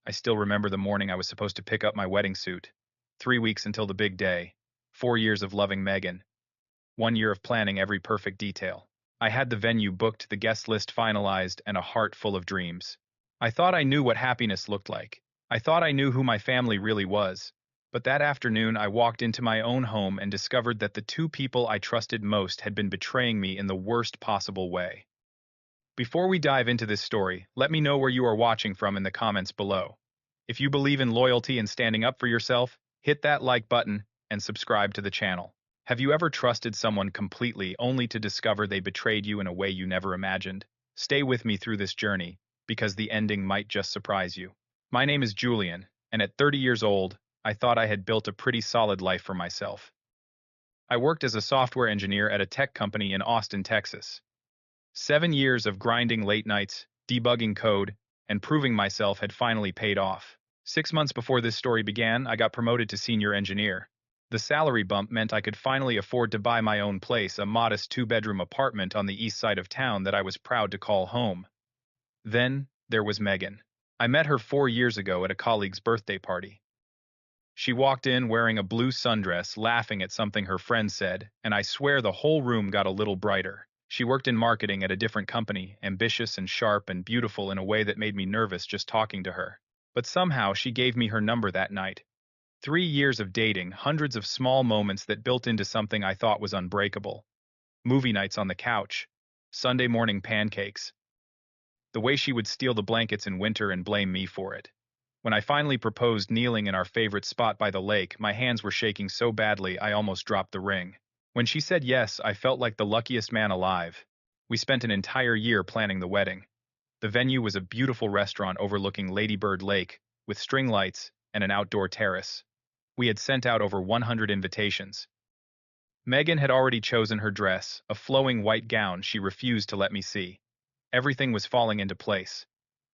I still remember the morning I was supposed to pick up my wedding suit. 3 weeks until the big day. 4 years of loving Megan. 1 year of planning every perfect detail. I had the venue booked, the guest list finalized, and a heart full of dreams. I thought I knew what happiness looked like. I thought I knew who my family really was. But that afternoon, I walked into my own home and discovered that the two people I trusted most had been betraying me in the worst possible way. Before we dive into this story, let me know where you are watching from in the comments below. If you believe in loyalty and standing up for yourself, hit that like button and subscribe to the channel. Have you ever trusted someone completely only to discover they betrayed you in a way you never imagined? Stay with me through this journey, because the ending might just surprise you. My name is Julian, and at 30 years old, I thought I had built a pretty solid life for myself. I worked as a software engineer at a tech company in Austin, Texas. 7 years of grinding late nights, debugging code, and proving myself had finally paid off. 6 months before this story began, I got promoted to senior engineer. The salary bump meant I could finally afford to buy my own place, a modest two-bedroom apartment on the east side of town that I was proud to call home. Then, there was Megan. I met her 4 years ago at a colleague's birthday party. She walked in wearing a blue sundress, laughing at something her friend said, and I swear the whole room got a little brighter. She worked in marketing at a different company, ambitious and sharp and beautiful in a way that made me nervous just talking to her. But somehow she gave me her number that night. 3 years of dating, hundreds of small moments that built into something I thought was unbreakable. Movie nights on the couch, Sunday morning pancakes. The way she would steal the blankets in winter and blame me for it. When I finally proposed kneeling in our favorite spot by the lake, my hands were shaking so badly I almost dropped the ring. When she said yes, I felt like the luckiest man alive. We spent an entire year planning the wedding. The venue was a beautiful restaurant overlooking Lady Bird Lake, with string lights and an outdoor terrace. We had sent out over 100 invitations. Megan had already chosen her dress, a flowing white gown she refused to let me see. Everything was falling into place.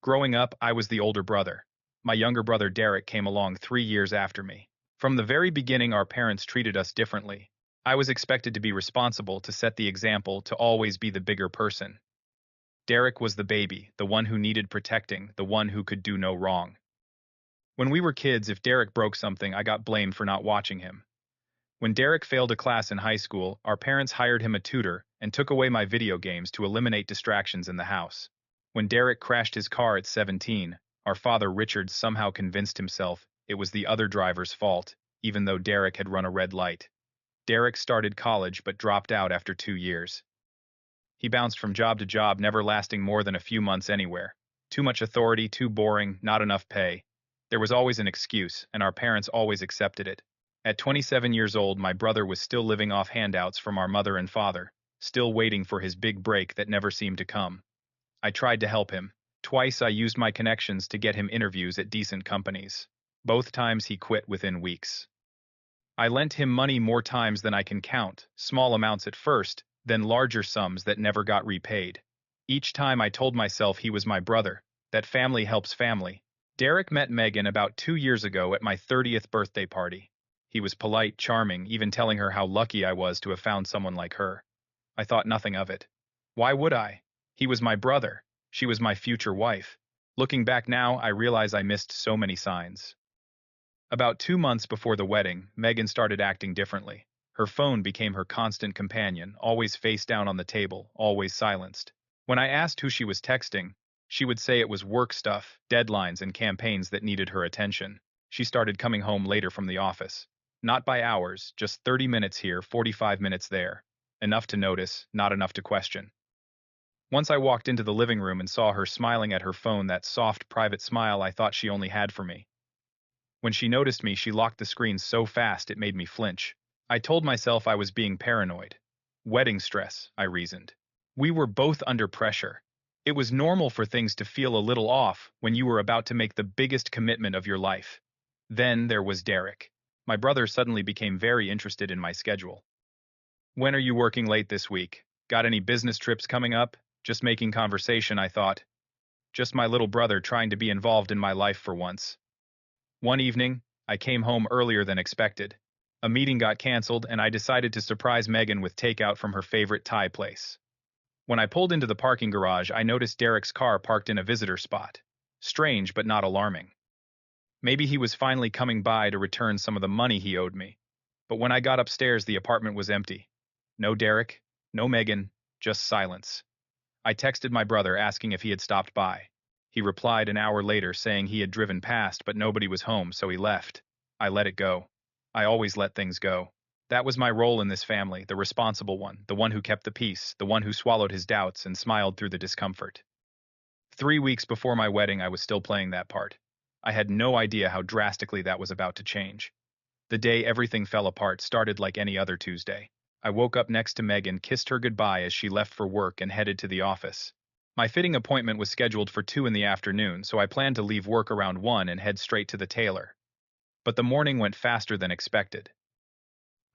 Growing up, I was the older brother. My younger brother Derek came along 3 years after me. From the very beginning, our parents treated us differently. I was expected to be responsible, to set the example, to always be the bigger person. Derek was the baby, the one who needed protecting, the one who could do no wrong. When we were kids, if Derek broke something, I got blamed for not watching him. When Derek failed a class in high school, our parents hired him a tutor and took away my video games to eliminate distractions in the house. When Derek crashed his car at 17, our father Richard somehow convinced himself it was the other driver's fault, even though Derek had run a red light. Derek started college but dropped out after 2 years. He bounced from job to job, never lasting more than a few months anywhere. Too much authority, too boring, not enough pay. There was always an excuse, and our parents always accepted it. At 27 years old, my brother was still living off handouts from our mother and father, still waiting for his big break that never seemed to come. I tried to help him. Twice I used my connections to get him interviews at decent companies. Both times he quit within weeks. I lent him money more times than I can count, small amounts at first, then larger sums that never got repaid. Each time I told myself he was my brother, that family helps family. Derek met Megan about 2 years ago at my 30th birthday party. He was polite, charming, even telling her how lucky I was to have found someone like her. I thought nothing of it. Why would I? He was my brother. She was my future wife. Looking back now, I realize I missed so many signs. About 2 months before the wedding, Megan started acting differently. Her phone became her constant companion, always face down on the table, always silenced. When I asked who she was texting, she would say it was work stuff, deadlines, and campaigns that needed her attention. She started coming home later from the office. Not by hours, just 30 minutes here, 45 minutes there. Enough to notice, not enough to question. Once I walked into the living room and saw her smiling at her phone, that soft, private smile I thought she only had for me. When she noticed me, she locked the screen so fast it made me flinch. I told myself I was being paranoid. Wedding stress, I reasoned. We were both under pressure. It was normal for things to feel a little off when you were about to make the biggest commitment of your life. Then there was Derek. My brother suddenly became very interested in my schedule. When are you working late this week? Got any business trips coming up? Just making conversation, I thought. Just my little brother trying to be involved in my life for once. One evening, I came home earlier than expected. A meeting got canceled, and I decided to surprise Megan with takeout from her favorite Thai place. When I pulled into the parking garage, I noticed Derek's car parked in a visitor spot. Strange, but not alarming. Maybe he was finally coming by to return some of the money he owed me. But when I got upstairs, the apartment was empty. No Derek, no Megan, just silence. I texted my brother asking if he had stopped by. He replied an hour later saying he had driven past but nobody was home, so he left. I let it go. I always let things go. That was my role in this family, the responsible one, the one who kept the peace, the one who swallowed his doubts and smiled through the discomfort. 3 weeks before my wedding, I was still playing that part. I had no idea how drastically that was about to change. The day everything fell apart started like any other Tuesday. I woke up next to Megan, kissed her goodbye as she left for work, and headed to the office. My fitting appointment was scheduled for 2 in the afternoon, so I planned to leave work around 1 and head straight to the tailor. But the morning went faster than expected.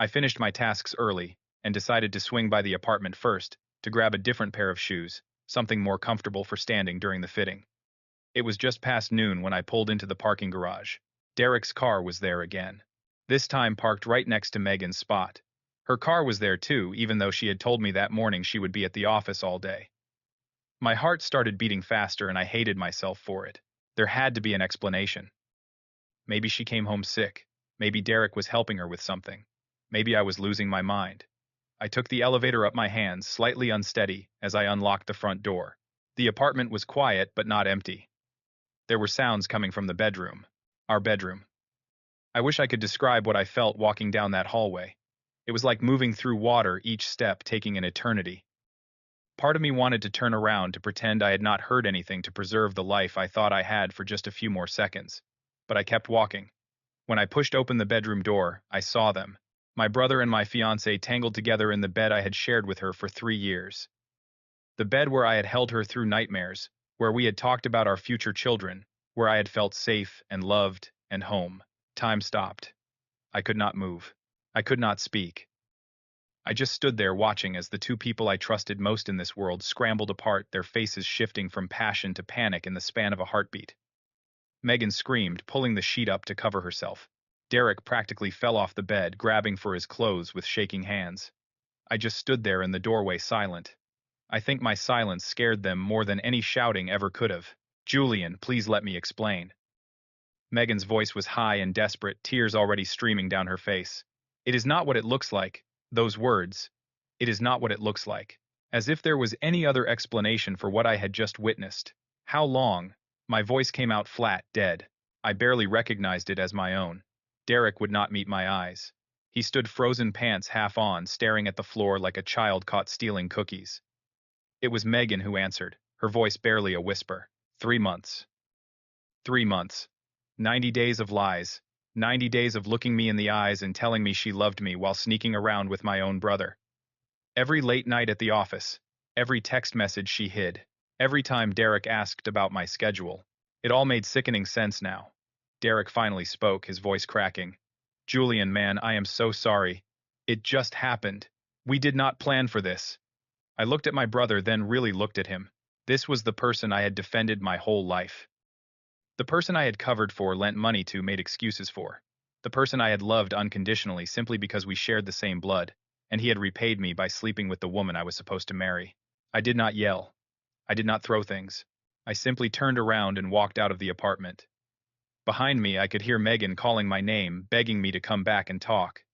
I finished my tasks early and decided to swing by the apartment first to grab a different pair of shoes, something more comfortable for standing during the fitting. It was just past noon when I pulled into the parking garage. Derek's car was there again. This time parked right next to Megan's spot. Her car was there too, even though she had told me that morning she would be at the office all day. My heart started beating faster and I hated myself for it. There had to be an explanation. Maybe she came home sick. Maybe Derek was helping her with something. Maybe I was losing my mind. I took the elevator up my hands, slightly unsteady, as I unlocked the front door. The apartment was quiet but not empty. There were sounds coming from the bedroom. Our bedroom. I wish I could describe what I felt walking down that hallway. It was like moving through water, each step taking an eternity. Part of me wanted to turn around to pretend I had not heard anything to preserve the life I thought I had for just a few more seconds. But I kept walking. When I pushed open the bedroom door, I saw them. My brother and my fiancée tangled together in the bed I had shared with her for 3 years. The bed where I had held her through nightmares, where we had talked about our future children, where I had felt safe and loved and home. Time stopped. I could not move. I could not speak. I just stood there watching as the two people I trusted most in this world scrambled apart, their faces shifting from passion to panic in the span of a heartbeat. Megan screamed, pulling the sheet up to cover herself. Derek practically fell off the bed, grabbing for his clothes with shaking hands. I just stood there in the doorway, silent. I think my silence scared them more than any shouting ever could have. "Julian, please let me explain." Megan's voice was high and desperate, tears already streaming down her face. "It is not what it looks like." Those words. It is not what it looks like. As if there was any other explanation for what I had just witnessed. How long? My voice came out flat, dead. I barely recognized it as my own. Derek would not meet my eyes. He stood frozen, pants half on, staring at the floor like a child caught stealing cookies. It was Megan who answered, her voice barely a whisper. 3 months. 3 months. 90 days of lies. 90 days of looking me in the eyes and telling me she loved me while sneaking around with my own brother. Every late night at the office. Every text message she hid. Every time Derek asked about my schedule. It all made sickening sense now. Derek finally spoke, his voice cracking. "Julian, man, I am so sorry. It just happened. We did not plan for this." I looked at my brother, then really looked at him. This was the person I had defended my whole life. The person I had covered for, lent money to, made excuses for. The person I had loved unconditionally simply because we shared the same blood, and he had repaid me by sleeping with the woman I was supposed to marry. I did not yell. I did not throw things. I simply turned around and walked out of the apartment. Behind me, I could hear Megan calling my name, begging me to come back and talk.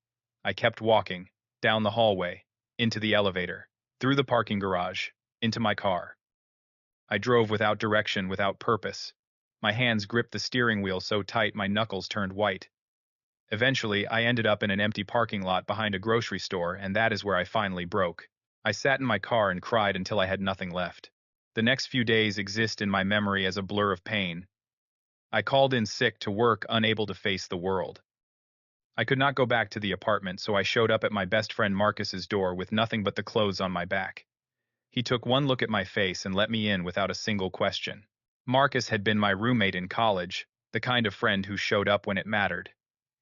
I kept walking, down the hallway, into the elevator, through the parking garage, into my car. I drove without direction, without purpose. My hands gripped the steering wheel so tight my knuckles turned white. Eventually, I ended up in an empty parking lot behind a grocery store, and that is where I finally broke. I sat in my car and cried until I had nothing left. The next few days exist in my memory as a blur of pain. I called in sick to work, unable to face the world. I could not go back to the apartment, so I showed up at my best friend Marcus's door with nothing but the clothes on my back. He took one look at my face and let me in without a single question. Marcus had been my roommate in college, the kind of friend who showed up when it mattered.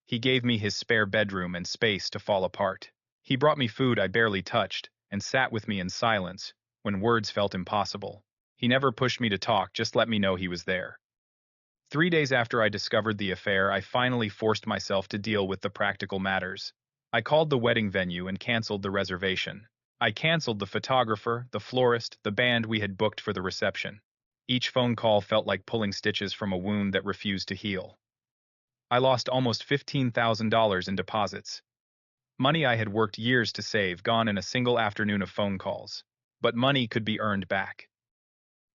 He gave me his spare bedroom and space to fall apart. He brought me food I barely touched and sat with me in silence when words felt impossible. He never pushed me to talk, just let me know he was there. 3 days after I discovered the affair, I finally forced myself to deal with the practical matters. I called the wedding venue and canceled the reservation. I canceled the photographer, the florist, the band we had booked for the reception. Each phone call felt like pulling stitches from a wound that refused to heal. I lost almost $15,000 in deposits. Money I had worked years to save, gone in a single afternoon of phone calls. But money could be earned back.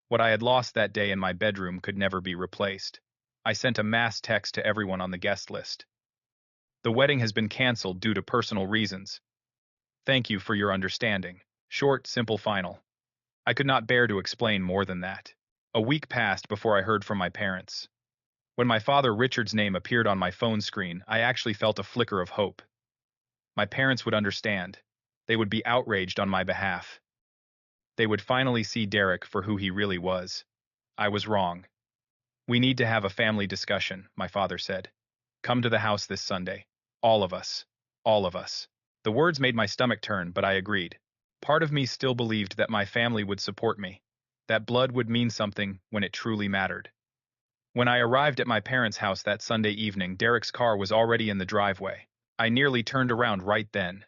What I had lost that day in my bedroom could never be replaced. I sent a mass text to everyone on the guest list. The wedding has been canceled due to personal reasons. Thank you for your understanding. Short, simple, final. I could not bear to explain more than that. A week passed before I heard from my parents. When my father Richard's name appeared on my phone screen, I actually felt a flicker of hope. My parents would understand. They would be outraged on my behalf. They would finally see Derek for who he really was. I was wrong. We need to have a family discussion, my father said. Come to the house this Sunday. All of us. All of us. The words made my stomach turn, but I agreed. Part of me still believed that my family would support me, that blood would mean something when it truly mattered. When I arrived at my parents' house that Sunday evening, Derek's car was already in the driveway. I nearly turned around right then.